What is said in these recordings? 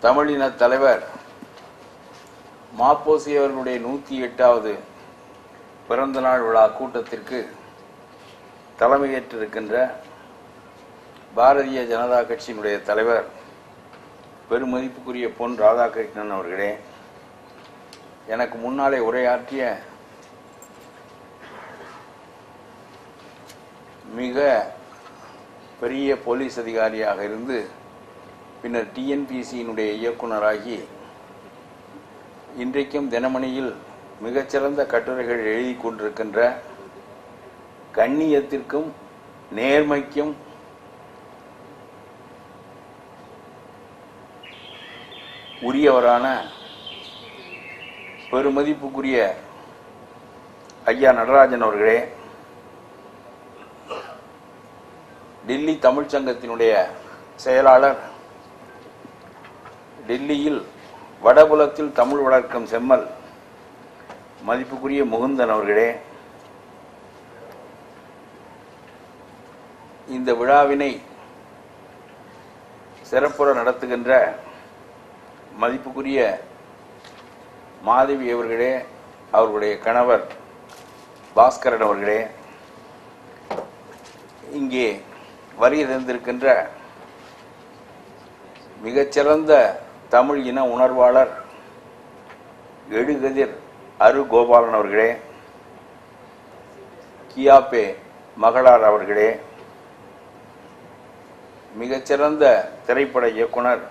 தமிழின தலைவர் மாப்போசி அவர்களுடைய 108வது பிறந்த நாள் விழா கூட்டத்திற்கு தலைமையேற்றிருக்கின்ற பாரதிய ஜனதா கட்சியினுடைய தலைவர் பெருமதிப்புக்குரிய பொன் ராதாகிருஷ்ணன் அவர்களே, எனக்கு முன்னாலே உரையாற்றிய மிக பெரிய போலீஸ் அதிகாரியாக இருந்து பின்னர் டிஎன்பிசியினுடைய இயக்குநராகி இன்றைக்கும் தினமணியில் மிகச்சிறந்த கட்டுரைகள் எழுதி கொண்டிருக்கின்ற கண்ணியத்திற்கும் நேர்மைக்கும் உரியவரான பெருமதிப்புக்குரிய ஐயா நடராஜன் அவர்களே, டெல்லி தமிழ்ச்சங்கத்தினுடைய செயலாளர், டெல்லியில் வடபுலத்தில் தமிழ் வளர்க்கும் செம்மல் மதிப்புக்குரிய முகுந்தன் அவர்களே, இந்த விழாவினை சிறப்புற நடத்துகின்ற மதிப்புக்குரிய மாதவி அவர்களே, அவர்களுடைய கணவர் பாஸ்கரன் அவர்களே, இங்கே வருகை தந்திருக்கின்ற மிகச்சிறந்த தமிழ் இன உணர்வாளர் எழுகதிர் அரு கோபாலன் அவர்களே, கியாபே மகளார் அவர்களே, மிகச்சிறந்த திரைப்பட இயக்குனர்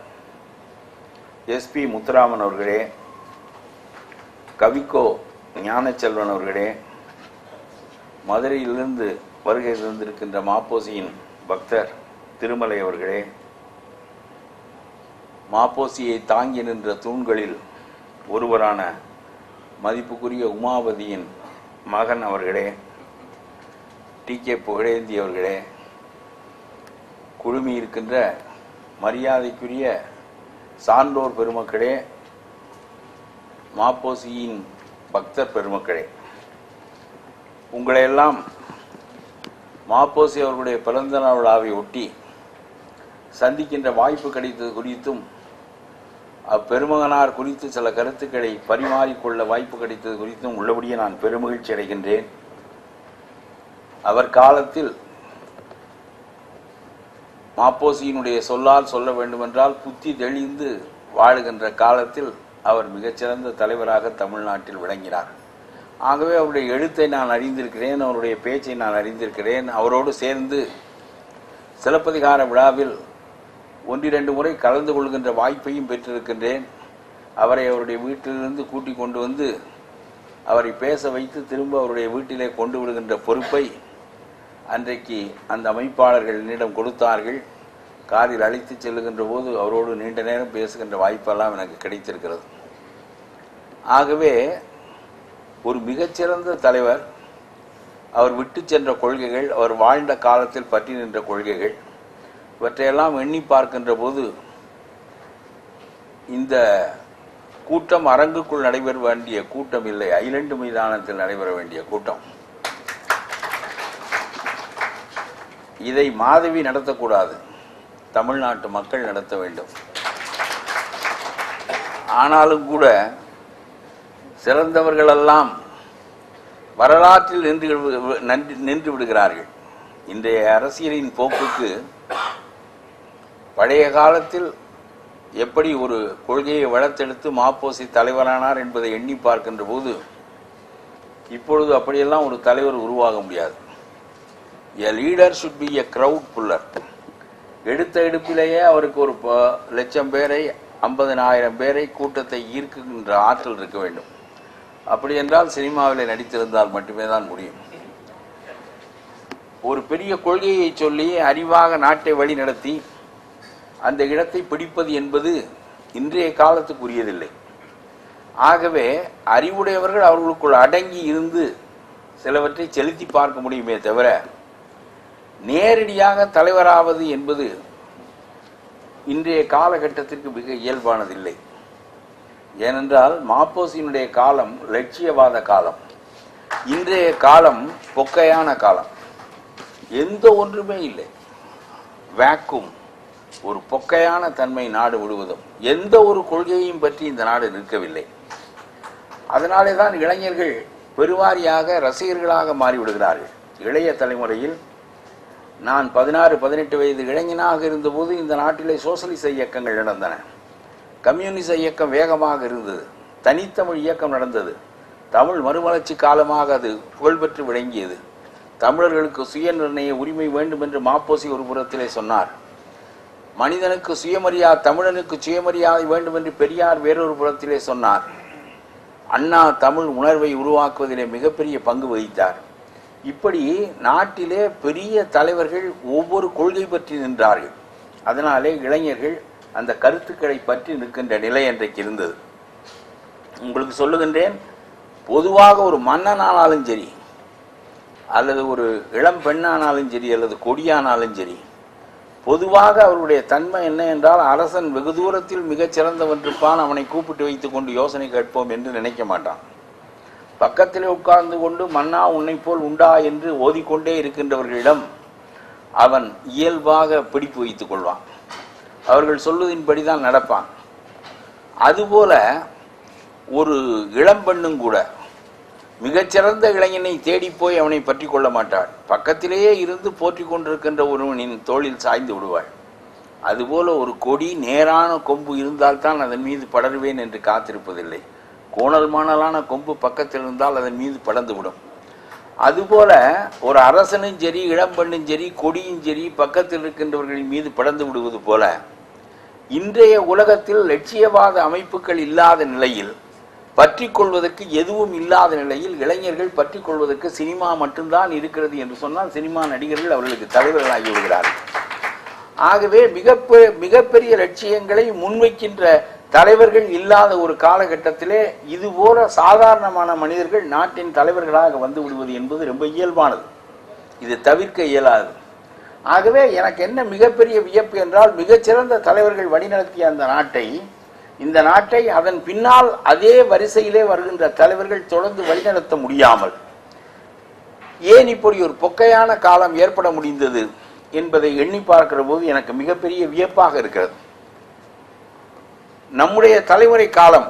எஸ்பி முத்துராமன் அவர்களே, கவிக்கோ ஞானச்செல்வன் அவர்களே, மதுரையிலிருந்து வருகை தந்திருக்கின்ற மாப்போசியின் பக்தர் திருமலை அவர்களே, மாப்போசியை தாங்கி நின்ற தூண்களில் ஒருவரான மதிப்புக்குரிய உமாபதியின் மகன் அவர்களே, டி.கே. புகழேந்தி அவர்களே, குழுமி இருக்கின்ற மரியாதைக்குரிய சான்றோர் பெருமக்களே, மாப்போசியின் பக்தர் பெருமக்களே, உங்களையெல்லாம் மாப்போசி அவர்களுடைய பிறந்த நாள் விழாவை ஒட்டி சந்திக்கின்ற வாய்ப்பு கிடைத்தது குறித்தும் அப்பெருமகனார் குறித்து சில கருத்துக்களை பரிமாறிக்கொள்ள வாய்ப்பு கிடைத்தது குறித்தும் உள்ளபடியே நான் பெருமகிழ்ச்சி அடைகின்றேன். அவர் காலத்தில் மாப்போசியினுடைய சொல்லால் சொல்ல வேண்டுமென்றால் புத்தி தெளிந்து வாழுகின்ற காலத்தில் அவர் மிகச்சிறந்த தலைவராக தமிழ்நாட்டில் விளங்கினார். ஆகவே அவருடைய எழுத்தை நான் அறிந்திருக்கிறேன், அவருடைய பேச்சை நான் அறிந்திருக்கிறேன். அவரோடு சேர்ந்து சிலப்பதிகார விழாவில் 1-2 முறை கலந்து கொள்கின்ற வாய்ப்பையும் பெற்றிருக்கின்றேன். அவரை அவருடைய வீட்டிலிருந்து கூட்டிக் கொண்டு வந்து அவரை பேச வைத்து திரும்ப அவருடைய வீட்டிலே கொண்டு விடுகின்ற பொறுப்பை அன்றைக்கு அந்த அமைப்பாளர்கள் என்னிடம் கொடுத்தார்கள். காரில் அழைத்து செல்லுகின்ற போது அவரோடு நீண்ட நேரம் பேசுகின்ற வாய்ப்பெல்லாம் எனக்கு கிடைத்திருக்கிறது. ஆகவே ஒரு மிகச்சிறந்த தலைவர், அவர் விட்டு சென்ற கொள்கைகள், அவர் வாழ்ந்த காலத்தில் பற்றி நின்ற கொள்கைகள், இவற்றையெல்லாம் எண்ணி பார்க்கின்ற போது இந்த கூட்டம் அரங்குக்குள் நடைபெற வேண்டிய கூட்டம் இல்லை, ஐலண்டு மைதானத்தில் நடைபெற வேண்டிய கூட்டம். இதை மாதவி நடத்தக்கூடாது, தமிழ்நாட்டு மக்கள் நடத்த வேண்டும். ஆனாலும் கூட சிறந்தவர்களெல்லாம் வரலாற்றில் நின்று விடுகிறார்கள். இன்றைய அரசியலின் போக்குக்கு பழைய காலத்தில் எப்படி ஒரு கொள்கையை வளர்த்தெடுத்து மாப்போசி தலைவரானார் என்பதை எண்ணி பார்க்கின்ற போது இப்பொழுது அப்படியெல்லாம் ஒரு தலைவர் உருவாக முடியாது. A leader should be a crowd puller. எடுத்த எடுப்பிலேயே அவருக்கு 1,00,000 பேரை 50,000 பேரை கூட்டத்தை ஈர்க்கின்ற ஆற்றல் இருக்க வேண்டும். அப்படி என்றால் சினிமாவில் நடித்திருந்தால் மட்டுமே தான் முடியும். ஒரு பெரிய கொள்கையை சொல்லி அறிவாக நாட்டை வழி நடத்தி அந்த இடத்தை பிடிப்பது என்பது இன்றைய காலத்துக்குரியதில்லை. ஆகவே அறிவுடையவர்கள் அவர்களுக்குள் அடங்கி இருந்து சிலவற்றை செலுத்தி பார்க்க முடியுமே தவிர நேரடியாக தலைவராவது என்பது இன்றைய காலகட்டத்திற்கு மிக இயல்பானதில்லை. ஏனென்றால் மாப்போசியினுடைய காலம் லட்சியவாத காலம், இன்றைய காலம் பொக்கையான காலம். எந்த ஒன்றுமே இல்லை, வேக்கும். ஒரு பொக்கையான தன்மை நாடு முழுவதும். எந்த ஒரு கொள்கையையும் பற்றி இந்த நாடு நிற்கவில்லை. அதனாலே தான் இளைஞர்கள் பெருவாரியாக ரசிகர்களாக மாறிவிடுகிறார்கள். இளைய தலைமுறையில் நான் 16-18 வயது இளைஞனாக இருந்தபோது இந்த நாட்டிலே சோசலிச இயக்கங்கள் நடந்தன. கம்யூனிச இயக்கம் வேகமாக இருந்தது. தனித்தமிழ் இயக்கம் நடந்தது. தமிழ் மறுமலர்ச்சி காலமாக அது புகழ்பெற்று விளங்கியது. தமிழர்களுக்கு சுய நிர்ணய உரிமை வேண்டும் என்று மாப்போசி ஒரு புறத்திலே சொன்னார். மனிதனுக்கு சுயமரியாதை, தமிழனுக்கு சுயமரியாதை வேண்டும் என்று பெரியார் வேறொரு புறத்திலே சொன்னார். அண்ணா தமிழ் உணர்வை உருவாக்குவதிலே மிகப்பெரிய பங்கு வகித்தார். இப்படி நாட்டிலே பெரிய தலைவர்கள் ஒவ்வொரு கொள்கை பற்றி நின்றார்கள். அதனாலே இளைஞர்கள் அந்த கருத்துக்களை பற்றி நிற்கின்ற நிலை இன்றைக்கு இருந்தது. உங்களுக்கு சொல்லுகின்றேன், பொதுவாக ஒரு மன்னனானாலும் சரி, அல்லது ஒரு இளம் பெண்ணானாலும் சரி, அல்லது கொடியானாலும் சரி, பொதுவாக அவருடைய தன்மை என்ன என்றால், அரசன் வெகு தூரத்தில் மிகச் சிறந்தவன் இருப்பான், அவனை கூப்பிட்டு வைத்துக் கொண்டு யோசனை கேட்போம் என்று நினைக்க மாட்டான். பக்கத்திலே உட்கார்ந்து கொண்டு மன்னா உன்னை போல் உண்டா என்று ஓதிக்கொண்டே இருக்கின்றவர்களிடம் அவன் இயல்பாக பிடிப்பு வைத்துக் கொள்வான். அவர்கள் சொல்லுவதின்படிதான் நடப்பான். அதுபோல ஒரு இளம்பெண்ணும் கூட மிகச்சிறந்த இளைஞனை தேடி போய் அவனை பற்றி கொள்ள மாட்டாள். பக்கத்திலேயே இருந்து போற்றி கொண்டிருக்கின்ற ஒருவனின் தோளில் சாய்ந்து விடுவாள். அதுபோல ஒரு கொடி நேரான கொம்பு இருந்தால்தான் அதன் மீது படருவேன் என்று காத்திருப்பதில்லை. கோணல் மாணலான கொம்பு பக்கத்தில் இருந்தால் அதன் மீது படர்ந்துவிடும். அதுபோல ஒரு அரசனும் சரி, இளம்பெண்ணும் சரி, கொடியும் சரி, பக்கத்தில் இருக்கின்றவர்களின் மீது படர்ந்து விடுவது போல இன்றைய உலகத்தில் லட்சியவாத அமைப்புகள் இல்லாத நிலையில், பற்றி கொள்வதற்கு எதுவும் இல்லாத நிலையில் இளைஞர்கள் பற்றி கொள்வதற்கு சினிமா மட்டும்தான் இருக்கிறது என்று சொன்னால் சினிமா நடிகர்கள் அவர்களுக்கு தலைவர்களாகி விடுகிறார்கள். ஆகவே மிகப்பெரிய லட்சியங்களை முன்வைக்கின்ற தலைவர்கள் இல்லாத ஒரு காலகட்டத்திலே இதுபோல சாதாரணமான மனிதர்கள் நாட்டின் தலைவர்களாக வந்து விடுவது என்பது ரொம்ப இயல்பானது. இது தவிர்க்க இயலாது. ஆகவே எனக்கு என்ன மிகப்பெரிய வியப்பு என்றால், மிகச்சிறந்த தலைவர்கள் வழிநடத்திய இந்த நாட்டை அதன் பின்னால் அதே வரிசையிலே வருகின்ற தலைவர்கள் தொடர்ந்து வழிநடத்த முடியாமல் ஏன் இப்படி ஒரு பொக்கையான காலம் ஏற்பட முடிந்தது என்பதை எண்ணி பார்க்கிற போது எனக்கு மிகப்பெரிய வியப்பாக இருக்கிறது. நம்முடைய தலைமுறை காலம்,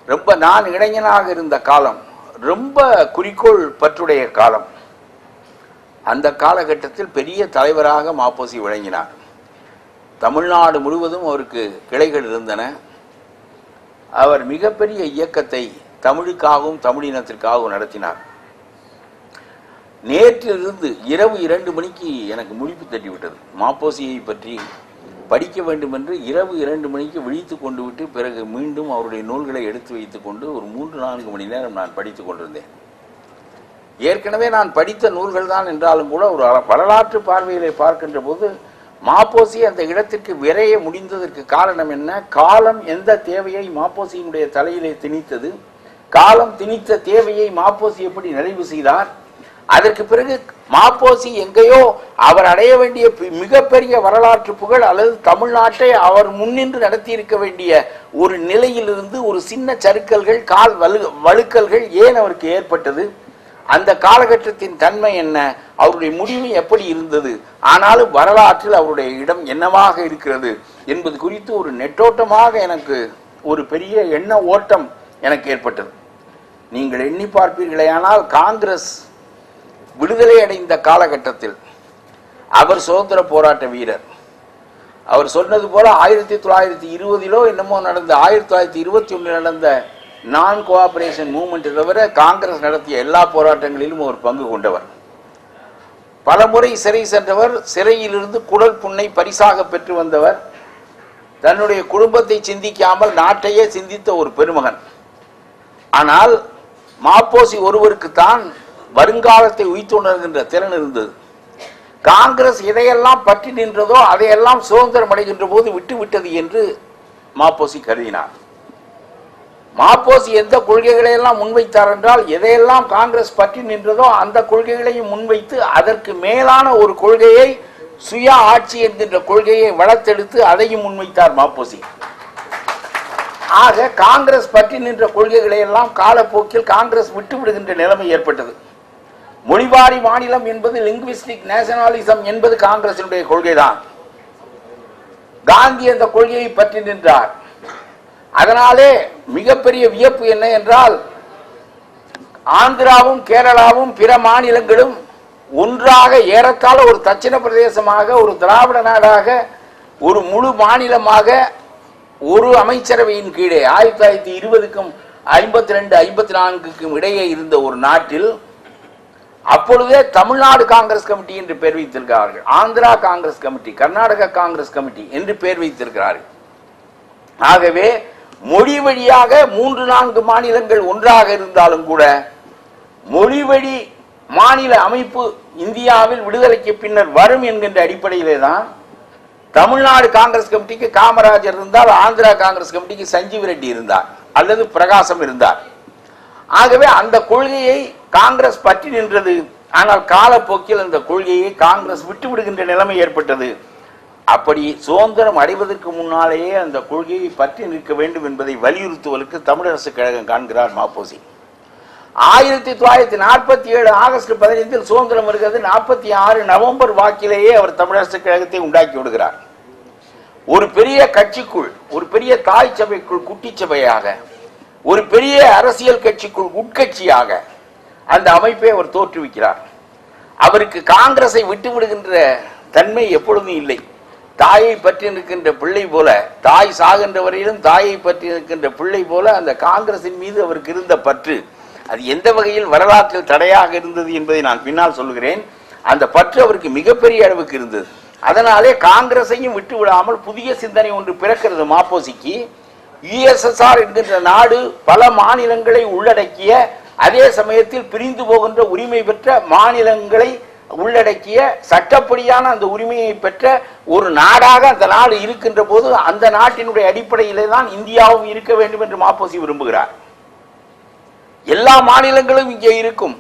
ரொம்ப நான் இளைஞனாக இருந்த காலம், ரொம்ப குறிக்கோள் பற்றுடைய காலம். அந்த காலகட்டத்தில் பெரிய தலைவராக மாப்போசி விளங்கினார். தமிழ்நாடு முழுவதும் அவருக்கு கிளைகள் இருந்தன. அவர் மிகப்பெரிய இயக்கத்தை தமிழுக்காகவும் தமிழினத்திற்காகவும் நடத்தினார். நேற்றிலிருந்து இரவு 2 மணிக்கு எனக்கு முழிப்பு தட்டிவிட்டது. மாப்போசியை பற்றி படிக்க வேண்டும் என்று இரவு 2 மணிக்கு விழித்து கொண்டு விட்டு பிறகு மீண்டும் அவருடைய நூல்களை எடுத்து வைத்துக் கொண்டு ஒரு 3-4 மணி நேரம் நான் படித்துக் கொண்டிருந்தேன். ஏற்கனவே நான் படித்த நூல்கள் தான் என்றாலும் கூட ஒரு வரலாற்று பார்வையிலே பார்க்கின்ற போது மாப்போசி அந்த இடத்திற்கு விரைய முடிந்ததற்கு காரணம் என்ன? காலம் எந்த தேவையை மாப்போசியினுடைய தலையிலே திணித்தது, காலம் திணித்த தேவையை மாப்போசி எப்படி நிறைவு செய்தார், அதற்கு பிறகு மாப்போசி எங்கேயோ அவர் அடைய வேண்டிய மிகப்பெரிய வரலாற்று புகழ் அல்லது தமிழ்நாட்டை அவர் முன்னின்று நடத்தி இருக்க வேண்டிய ஒரு நிலையிலிருந்து ஒரு சின்ன சறுக்கல்கள், கால் வழுக்கல்கள் ஏன் அவருக்கு ஏற்பட்டது, அந்த காலகட்டத்தின் தன்மை என்ன, அவருடைய முடிவு எப்படி இருந்தது, ஆனாலும் வரலாற்றில் அவருடைய இடம் என்னவாக இருக்கிறது என்பது குறித்து ஒரு நெட்டோட்டமாக எனக்கு ஒரு பெரிய எண்ண ஓட்டம் எனக்கு ஏற்பட்டது. நீங்கள் எண்ணி பார்ப்பீர்களேயானால், காங்கிரஸ் விடுதலை அடைந்த காலகட்டத்தில் அவர் சுதந்திர போராட்ட வீரர். அவர் சொன்னது போல 1920 என்னமோ நடந்த 1921 நடந்த நான் கோஆபரேஷன் மூவ்மெண்ட் தவிர காங்கிரஸ் நடத்திய எல்லா போராட்டங்களிலும் ஒரு பங்கு கொண்டவர். பலமுறை சிறை சென்றவர், சிறையிலிருந்து குடல் புண்ணை பரிசாக பெற்று வந்தவர், தன்னுடைய குடும்பத்தை சிந்திக்காமல் நாட்டையே சிந்தித்த ஒரு பெருமகன். ஆனால் மாப்போசி ஒருவருக்குத்தான் வருங்காலத்தை உய்த்துணர்கின்ற திறன் இருந்தது. காங்கிரஸ் எதையெல்லாம் பற்றி நின்றதோ அதையெல்லாம் சுதந்திரம் அடைகின்ற போது விட்டுவிட்டது என்று மாப்போசி கருதினார். மாப்போசி எந்த கொள்கைகளை எல்லாம் முன்வைத்தார் என்றால், எதையெல்லாம் காங்கிரஸ் பற்றி நின்றதோ அந்த கொள்கைகளையும் முன்வைத்து அதற்கு மேலான ஒரு கொள்கையை, சுய ஆட்சி என்கின்ற கொள்கையை வளர்த்தெடுத்து அதையும் முன்வைத்தார் மாப்போசி. ஆக காங்கிரஸ் பற்றி நின்ற கொள்கைகளை எல்லாம் காலப்போக்கில் காங்கிரஸ் விட்டுவிடுகின்ற நிலைமை ஏற்பட்டது. மொழிவாரி மாநிலம் என்பது லிங்குவிஸ்டிக் நேஷனலிசம் என்பது காங்கிரசினுடைய கொள்கைதான். காந்தி அந்த கொள்கையை பற்றி நின்றார். அதனாலே மிகப்பெரிய வியப்பு என்ன என்றால், ஆந்திராவும் கேரளாவும் பிற மாநிலங்களும் ஒன்றாக ஏறத்தாழ ஒரு தட்சிண பிரதேசமாக, ஒரு திராவிட நாடாக, ஒரு முழு மாநிலமாக ஒரு அமைச்சரவையின் கீழே 1920க்கும் 52-54க்கும் இடையே இருந்த ஒரு நாட்டில் அப்பொழுதே தமிழ்நாடு காங்கிரஸ் கமிட்டி என்று பெயர் வைத்திருக்கிறார்கள், ஆந்திரா காங்கிரஸ் கமிட்டி, கர்நாடகா காங்கிரஸ் கமிட்டி என்று பெயர் வைத்திருக்கிறார்கள். ஆகவே மொழி வழியாக 3-4 மாநிலங்கள் ஒன்றாக இருந்தாலும் கூட மொழி வழி மாநில அமைப்பு இந்தியாவில் விடுதலைக்கு பின்னர் வரும் என்கின்ற அடிப்படையிலே தான் தமிழ்நாடு காங்கிரஸ் கமிட்டிக்கு காமராஜர் இருந்தார், ஆந்திரா காங்கிரஸ் கமிட்டிக்கு சஞ்சீவ் ரெட்டி இருந்தார் அல்லது பிரகாசம் இருந்தார். ஆகவே அந்த கொள்கையை காங்கிரஸ் பற்றி நின்றது. ஆனால் காலப்போக்கில் அந்த கொள்கையை காங்கிரஸ் விட்டுவிடுகின்ற நிலைமை ஏற்பட்டது. அப்படி சுதந்திரம் அடைவதற்கு முன்னாலேயே அந்த கொள்கையை பற்றி நிற்க வேண்டும் என்பதை வலியுறுத்துவதற்கு தமிழரசு கழகம் காண்கிறார் மாப்போசி. 1947 ஆகஸ்ட் 15 சுதந்திரம் வருகிறது. 46 நவம்பர் வாக்கிலேயே அவர் தமிழரசு கழகத்தை உண்டாக்கி விடுகிறார். ஒரு பெரிய கட்சிக்குள், ஒரு பெரிய தாய் சபைக்குள் குட்டி சபையாக, ஒரு பெரிய அரசியல் கட்சிக்குள் உட்கட்சியாக அந்த அமைப்பை அவர் தோற்றுவிக்கிறார். அவருக்கு காங்கிரஸை விட்டுவிடுகின்ற தன்மை எப்பொழுதும் இல்லை. தாயை பற்றி நிற்கின்ற பிள்ளை போல, தாய் சாகின்ற வரையிலும் தாயை பற்றி நிற்கின்ற பிள்ளை போல அந்த காங்கிரசின் மீது அவருக்கு இருந்த பற்று, அது எந்த வகையில் வரலாற்றில் தடையாக இருந்தது என்பதை நான் பின்னால் சொல்கிறேன். அந்த பற்று அவருக்கு மிகப்பெரிய அளவுக்கு இருந்தது. அதனாலே காங்கிரஸையும் விட்டு விடாமல் புதிய சிந்தனை ஒன்று பிறக்கிறது மாப்போசிக்கு. USSR என்கின்ற நாடு பல மாநிலங்களை உள்ளடக்கிய, அதே சமயத்தில் பிரிந்து போகின்ற உரிமை பெற்ற மாநிலங்களை உள்ளடக்கிய, சட்டப்படியான அந்த உரிமையை பெற்ற ஒரு நாடாக அந்த நாடு இருக்கின்ற போது அந்த நாட்டினுடைய அடிப்படையிலே தான் இந்தியாவும் இருக்க வேண்டும் என்று மாப்போசி விரும்புகிறார். எல்லா மாநிலங்களும் இங்கே இருக்கும்.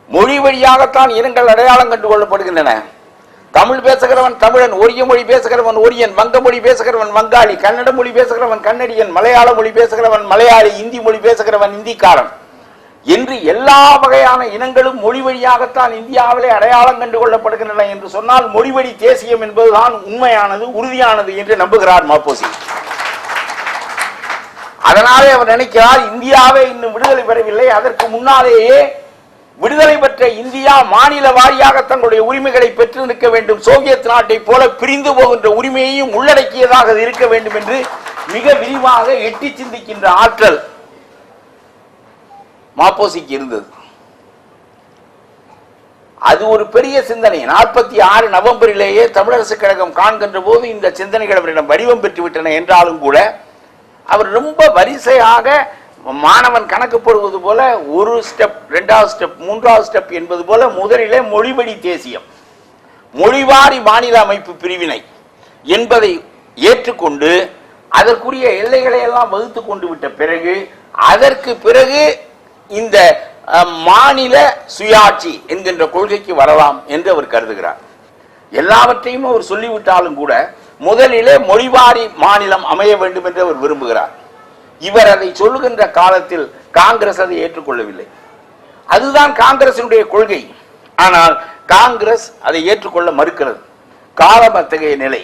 மொழி வழியாகத்தான் இனங்கள் அடையாளம் கண்டு கொள்ளப்படுகின்றன. தமிழ் பேசுகிறவன் தமிழன், ஒரிய மொழி பேசுகிறவன் ஒரியன், வங்க மொழி பேசுகிறவன் வங்காளி, கன்னட மொழி பேசுகிறவன் கன்னடியன், மலையாள மொழி பேசுகிறவன் மலையாளி, இந்தி மொழி பேசுகிறவன் இந்திக்காரன் என்று எல்லா வகையான இனங்களும் மொழி வழியாகத்தான் இந்தியாவிலே அடையாளம் கண்டு கொள்ளப்படுகின்றன என்று சொன்னால் மொழிவழி தேசியம் என்பதுதான் உண்மையானது, உறுதியானது என்று நம்புகிறார் மாப்போசி. அதனாலே அவர் நினைக்கிறார், இந்தியாவே இன்னும் விடுதலை பெறவில்லை, அதற்கு முன்னாலேயே விடுதலை பெற்ற இந்தியா மாநில வாரியாக தங்களுடைய உரிமைகளை பெற்று நிற்க வேண்டும், சோவியத் நாட்டை போல பிரிந்து போகின்ற உரிமையையும் உள்ளடக்கியதாக இருக்க வேண்டும் என்று மிக விரிவாக எட்டி சிந்திக்கின்ற ஆற்றல் மாப்போசிக்கு இருந்தது. அது ஒரு பெரிய சிந்தனை. 46 நவம்பரிலேயே தமிழரசு கழகம் காண்கின்ற போது இந்த சிந்தனைகள் அவரிடம் வடிவம் பெற்றுவிட்டன என்றாலும் கூட அவர் ரொம்ப வரிசையாக மாணவன் கணக்கு போடுவது போல ஒரு ஸ்டெப், 2வது ஸ்டெப், 3வது ஸ்டெப் என்பது போல முதலிலே மொழிவழி தேசியம், மொழிவாரி மாநில அமைப்பு பிரிவினை என்பதை ஏற்றுக்கொண்டு அதற்குரிய எல்லைகளை எல்லாம் வகுத்து கொண்டு விட்ட பிறகு அதற்கு பிறகு இந்த மாநில சுயாட்சி என்கின்ற கொள்கைக்கு வரலாம் என்று அவர் கருதுகிறார். எல்லாவற்றையும் அவர் சொல்லிவிட்டாலும் கூட முதலிலே மொழிவாரி மாநிலம் அமைய வேண்டும் என்று அவர் விரும்புகிறார். இவர் அதை சொல்லுகின்ற காலத்தில் காங்கிரஸ் அதை ஏற்றுக்கொள்ளவில்லை. அதுதான் காங்கிரசினுடைய கொள்கை. ஆனால் காங்கிரஸ் அதை ஏற்றுக்கொள்ள மறுக்கிறது. காலம் அத்தகைய நிலை.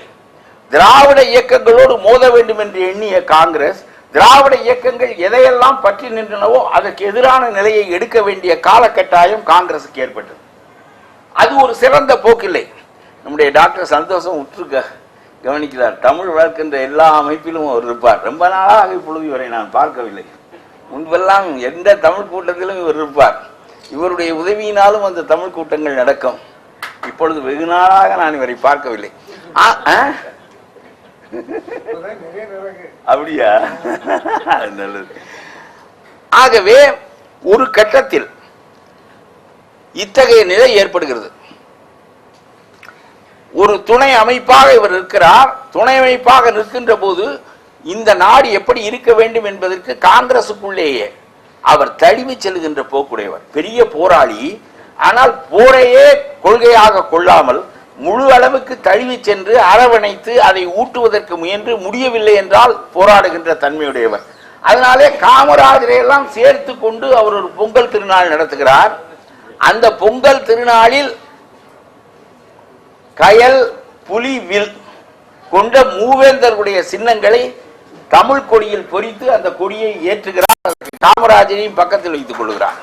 திராவிட இயக்கங்களோடு மோத வேண்டும் என்று எண்ணிய காங்கிரஸ் திராவிட இயக்கங்கள் எதையெல்லாம் பற்றி நின்றனவோ அதற்கு எதிரான நிலையை எடுக்க வேண்டிய காலகட்டாயம் காங்கிரசுக்கு ஏற்பட்டது. அது ஒரு சிறந்த போக்கில்லை. நம்முடைய டாக்டர் சந்தோஷம் உற்று கவனிக்கிறார். தமிழ் வளர்க்கின்ற எல்லா அமைப்பிலும் அவர் இருப்பார். ரொம்ப நாளாக இப்பொழுது இவரை நான் பார்க்கவில்லை. முன்பெல்லாம் எந்த தமிழ் கூட்டத்திலும் இவர் இருப்பார். இவருடைய உதவியினாலும் அந்த தமிழ் கூட்டங்கள் நடக்கும். இப்பொழுது வெகு நாளாக நான் இவரை பார்க்கவில்லை. அப்படியா? நல்லது. ஆகவே ஒரு கட்டத்தில் இத்தகைய நிலை ஏற்படுகிறது. ஒரு துணை அமைப்பாக இவர் இருக்கிறார். துணை அமைப்பாக நிற்கின்ற போது இந்த நாடு எப்படி இருக்க வேண்டும் என்பதற்கு காங்கிரசுக்குள்ளேயே அவர் தழுவி செல்கின்ற போக்குடையவர். பெரிய போராளி. ஆனால் போரையே கொள்கையாக கொள்ளாமல் முழு அளவுக்கு தழுவி சென்று அரவணைத்து அதை ஊட்டுவதற்கு முயன்று முடியவில்லை என்றால் போராடுகின்ற தன்மையுடையவர். அதனாலே காமராஜரை எல்லாம் சேர்த்து கொண்டு அவர் ஒரு பொங்கல் திருநாள் நடத்துகிறார். அந்த பொங்கல் திருநாளில் கயல், புலி, வில் கொண்ட மூவேந்தர்களுடைய சின்னங்களை தமிழ் கொடியில் பொறித்து அந்த கொடியை ஏற்றுகிறார். காமராஜரையும் பக்கத்தில் வைத்துக் கொள்கிறார்.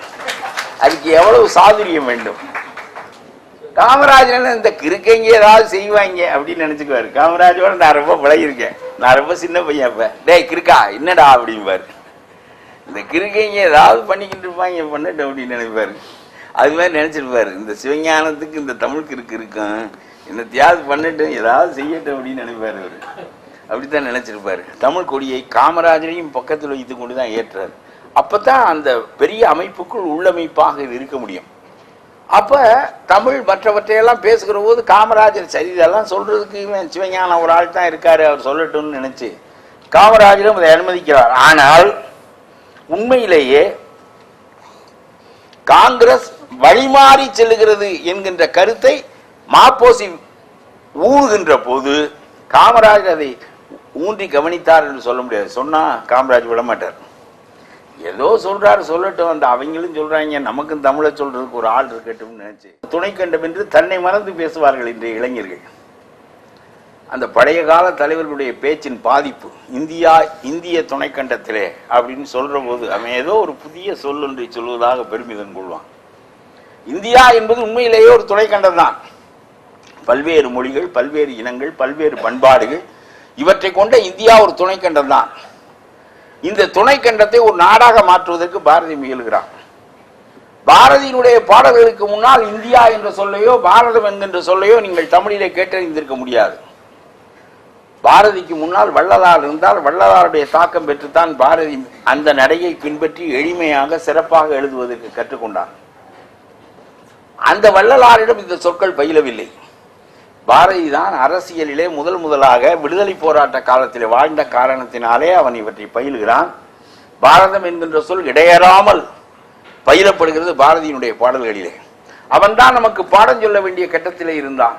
அதுக்கு எவ்வளவு சாதுரியம் வேண்டும்? காமராஜர் இந்த கிறுக்கைங்க ஏதாவது செய்வாங்க அப்படின்னு நினைச்சுக்குவாரு. காமராஜோட நான் ரொம்ப பழகிருக்கேன், நான் ரொம்ப சின்ன பையன். இப்ப டேய் கிறுக்கா என்னடா அப்படிம்பாரு. இந்த கிறுக்கைங்க ஏதாவது பண்ணிக்கிட்டு இருப்பாங்க பண்ணட்டு அப்படின்னு நினைப்பாரு. அது மாதிரி நினைச்சிருப்பாரு. இந்த சிவஞானத்துக்கு இந்த தமிழ் கிறுக்கு இருக்கும், இந்த தியாகு பண்ணட்டு ஏதாவது செய்யட்டும் அப்படின்னு நினைப்பாரு. அவரு அப்படித்தான் நினைச்சிருப்பாரு. தமிழ் கொடியை காமராஜரையும் பக்கத்தில் வைத்து கொண்டுதான் ஏற்றாரு. அப்பதான் அந்த பெரிய அமைப்புக்குள் உள்ளமைப்பாக இது இருக்க முடியும். அப்ப தமிழ் மற்றவற்றையெல்லாம் பேசுகிற போது காமராஜர் சரி இதெல்லாம் சொல்றதுக்கு இவன் சிவஞான ஒரு ஆள் தான் இருக்காரு, அவர் சொல்லட்டும்னு நினைச்சு காமராஜரும் அதை அனுமதிக்கிறார். ஆனால் உண்மையிலேயே காங்கிரஸ் வழிமாறி செல்லுகிறது என்கின்ற கருத்தை மாப்போசி ஊறுகின்ற போது காமராஜர் அதை ஊன்றி கவனித்தார் என்று சொல்ல முடியாது. சொன்னா காமராஜ் விட மாட்டார். ஏதோ சொல்றாரு சொல்லட்டும், அந்த அவங்களும் சொல்றாங்க, நமக்கும் தமிழை சொல்றதுக்கு ஒரு ஆள் இருக்கட்டும் நினைச்சு துணை கண்டம் என்று தன்னை மறந்து பேசுவார்கள் இன்றைய இளைஞர்கள். அந்த பழைய கால தலைவர்களுடைய பேச்சின் பாதிப்பு இந்திய துணை கண்டத்திலே அப்படின்னு சொல்ற போது அவன் ஏதோ ஒரு புதிய சொல் ஒன்றை சொல்வதாக பெருமிதம் கொள்வான். இந்தியா என்பது உண்மையிலேயே ஒரு துணை கண்டம் தான். பல்வேறு மொழிகள், பல்வேறு இனங்கள், பல்வேறு பண்பாடுகள், இவற்றை கொண்ட இந்தியா ஒரு துணை கண்டம் தான். இந்த துணை கண்டத்தை ஒரு நாடாக மாற்றுவதற்கு பாரதி முயல்கிறான். பாரதியினுடைய பாடல்களுக்கு முன்னால் இந்தியா என்ற சொல்லையோ பாரதம் என்கின்ற சொல்லையோ நீங்கள் தமிழிலே கேட்டறிந்திருக்க முடியாது. பாரதிக்கு முன்னால் வள்ளலார் இருந்தால் வள்ளலாருடைய தாக்கம் பெற்றுத்தான் பாரதி அந்த நடையை பின்பற்றி எளிமையாக சிறப்பாக எழுதுவதற்கு கற்றுக்கொண்டார். அந்த வள்ளலாரிடம் இந்த சொற்கள் பயிலவில்லை. பாரதி தான் அரசியலிலே முதலாக விடுதலை போராட்ட காலத்தில் வாழ்ந்த காரணத்தினாலே அவன் இவற்றை பயிலுகிறான். பாரதம் என்கின்ற சொல் இடையறாமல் பயிலப்படுகிறது பாரதியினுடைய பாடல்களிலே. அவன்தான் நமக்கு பாடம் சொல்ல வேண்டிய கட்டத்திலே இருந்தான்.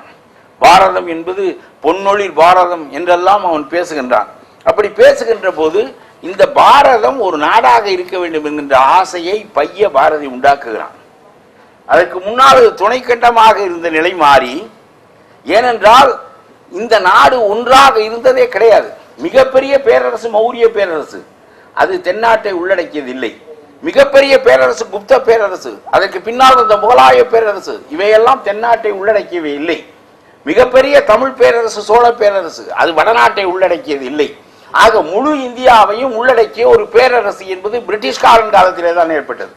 பாரதம் என்பது பொன்னொழில் பாரதம் என்றெல்லாம் அவன் பேசுகின்றான். அப்படி பேசுகின்ற போது இந்த பாரதம் ஒரு நாடாக இருக்க வேண்டும் என்கின்ற ஆசையை பைய பாரதி உண்டாக்குகிறான். அதற்கு முன்னால் துணை கண்டமாக இருந்த நிலை மாறி, ஏனென்றால் இந்த நாடு ஒன்றாக இருந்ததே கிடையாது. மிகப்பெரிய பேரரசு மௌரிய பேரரசு, அது தென்னாட்டை உள்ளடக்கியதில்லை. மிகப்பெரிய பேரரசு குப்த பேரரசு, அதற்கு பின்னால் இந்த முகலாய பேரரசு, இவையெல்லாம் தென்னாட்டை உள்ளடக்கியவை இல்லை. மிகப்பெரிய தமிழ் பேரரசு சோழ பேரரசு, அது வடநாட்டை உள்ளடக்கியது இல்லை. ஆக முழு இந்தியாவையும் உள்ளடக்கிய ஒரு பேரரசு என்பது பிரிட்டிஷ்காரன் காலத்திலே தான் ஏற்பட்டது.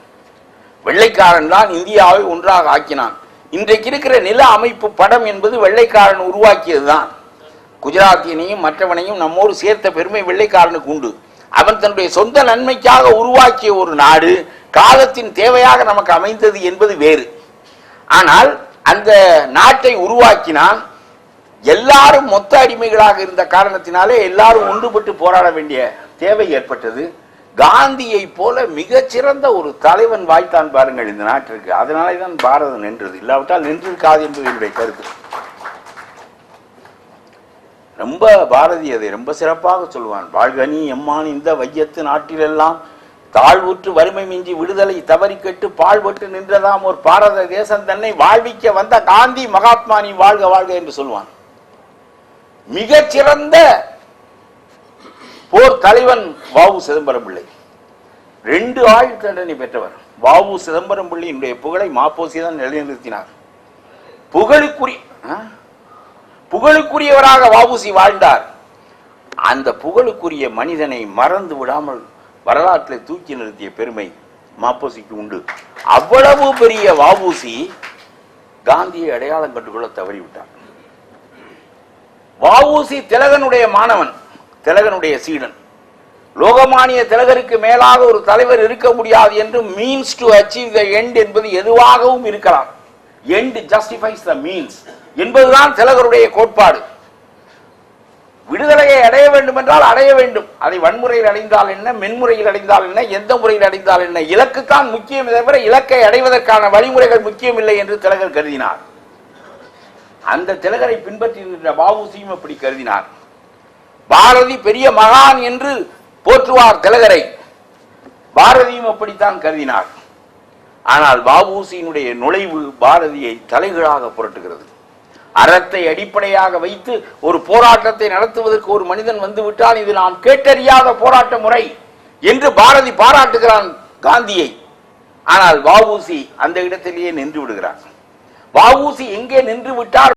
வெள்ளைக்காரன் தான் இந்தியாவை ஒன்றாக ஆக்கினான். இன்றைக்கு இருக்கிற நில அமைப்பு படம் என்பது வெள்ளைக்காரன் உருவாக்கியதுதான். குஜராத்தியனையும் மற்றவனையும் நம்மோடு சேர்த்த பெருமை வெள்ளைக்காரனுக்கு உண்டு. அவன் தன்னுடைய சொந்த நன்மைக்காக உருவாக்கிய ஒரு நாடு காலத்தின் தேவையாக நமக்கு அமைந்தது என்பது வேறு. ஆனால் அந்த நாட்டை உருவாக்கினான். எல்லாரும் மொத்த அடிமைகளாக இருந்த காரணத்தினாலே எல்லாரும் ஒன்றுபட்டு போராட வேண்டிய தேவை ஏற்பட்டது. காந்தியை போல மிகச்சிறந்த ஒரு தலைவன் வாய்த்தான் பாருங்கள் இந்த நாட்டிற்கு. அதனாலே தான் பாரதம் நின்றது, இல்லாவிட்டால் நின்றிருக்காது என்பது என்னுடைய கருத்து. ரொம்ப பாரதி அதை ரொம்ப சிறப்பாக சொல்வான். வாழ்கனி எம்மான் இந்த வையத்து நாட்டிலெல்லாம் தாழ்வுற்று வறுமை மிஞ்சி விடுதலை தவறி கெட்டு பாழ்பட்டு நின்றதாம் ஒரு பாரத தேசம் தன்னை வாழ்விக்க வந்த காந்தி மகாத்மா நீ வாழ்க வாழ்க என்று சொல்வான். மிகச்சிறந்த போர் தலைவன் வாவு சிதம்பரம் பிள்ளை, 2 ஆயுள் தண்டனை பெற்றவர். வாவு சிதம்பரம் பிள்ளையினுடைய புகழை மாப்போசி தான் நிலைநிறுத்தினார். புகழுக்குரியவராக வாவுசி வாழ்ந்தார். அந்த புகழுக்குரிய மனிதனை மறந்து விடாமல் வரலாற்றில் தூக்கி நிறுத்திய பெருமை மாப்போசிக்கு உண்டு. அவ்வளவு பெரிய வாவுசி காந்தியை அடையாளம் கண்டுகொள்ள தவறிவிட்டார். வாவுசி திலகனுடைய மாணவன், திலகனுடைய சீடன். லோகமானிய திலகருக்கு மேலாக ஒரு தலைவர் இருக்க முடியாது என்று means to achieve the end என்பது எதுவாகவும் இருக்கலாம். எண்ட் ஜஸ்டிஃபைஸ் த மீன்ஸ் என்பதுதான் திலகருடைய கோட்பாடு. விடுதலையை அடைய வேண்டும் என்றால் அடைய வேண்டும். அதை வன்முறையில் அடைந்தால் என்ன, மென்முறையில் அடைந்தால் என்ன, எந்த முறையில் அடைந்தால் என்ன, இலக்குத்தான் முக்கியம் தவிர இலக்கை அடைவதற்கான வழிமுறைகள் முக்கியம் இல்லை என்று திலகர் கருதினார். அந்த திலகரை பின்பற்றி வாவுசியும் அப்படி கருதினார். பாரதி பெரிய மகான் என்று போற்றுவார் திலகரை, பாரதியும் அப்படித்தான் கருதினார். ஆனால் வாவுசியினுடைய நுழைவு பாரதியை தலைகளாக புரட்டுகிறது. அறத்தை அடிப்படையாக வைத்து ஒரு போராட்டத்தை நடத்துவதற்கு ஒரு மனிதன் வந்துவிட்டால் இது நாம் கேட்டறியாத போராட்ட முறை என்று பாரதி பாராட்டுகிறான் காந்தியை. ஆனால் வ.உ.சி அந்த இடத்திலேயே நின்று விடுகிறார். வ.உ.சி எங்கே நின்று விட்டார்?